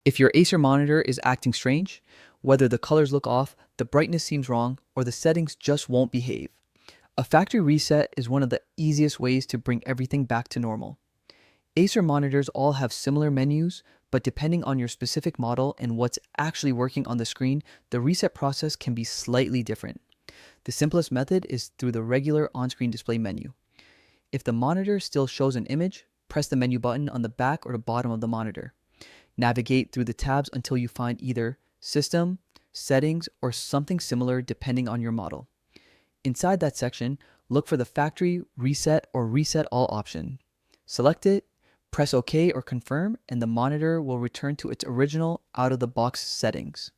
If your Acer monitor is acting strange, whether the colors look off, the brightness seems wrong, or the settings just won't behave, a factory reset is one of the easiest ways to bring everything back to normal. Acer monitors all have similar menus, but depending on your specific model and what's actually working on the screen, the reset process can be slightly different. The simplest method is through the regular on-screen display menu. If the monitor still shows an image, press the menu button on the back or the bottom of the monitor. Navigate through the tabs until you find either System, Settings, or something similar depending on your model. Inside that section, look for the Factory Reset or Reset All option. Select it, press OK or Confirm, and the monitor will return to its original out-of-the-box settings.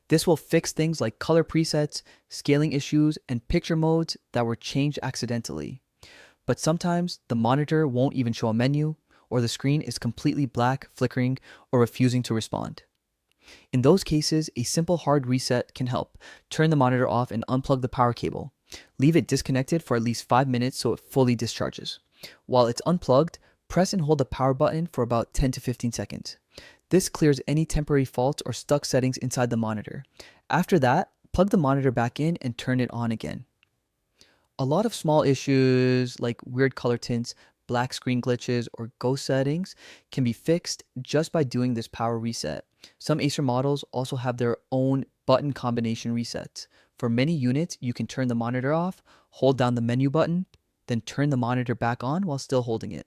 This will fix things like color presets, scaling issues, and picture modes that were changed accidentally. But sometimes the monitor won't even show a menu, or the screen is completely black, flickering, or refusing to respond. In those cases, a simple hard reset can help. Turn the monitor off and unplug the power cable. Leave it disconnected for at least 5 minutes so it fully discharges. While it's unplugged, press and hold the power button for about 10 to 15 seconds. This clears any temporary faults or stuck settings inside the monitor. After that, plug the monitor back in and turn it on again. A lot of small issues like weird color tints, black screen glitches, or ghost settings can be fixed just by doing this power reset. Some Acer models also have their own button combination resets. For many units, you can turn the monitor off, hold down the menu button, then turn the monitor back on while still holding it.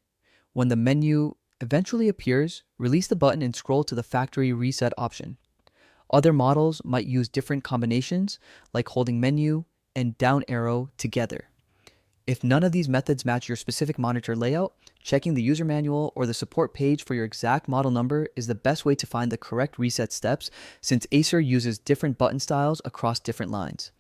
When the menu eventually appears, release the button and scroll to the factory reset option. Other models might use different combinations, like holding menu and down arrow together. If none of these methods match your specific monitor layout, checking the user manual or the support page for your exact model number is the best way to find the correct reset steps, since Acer uses different button styles across different lines.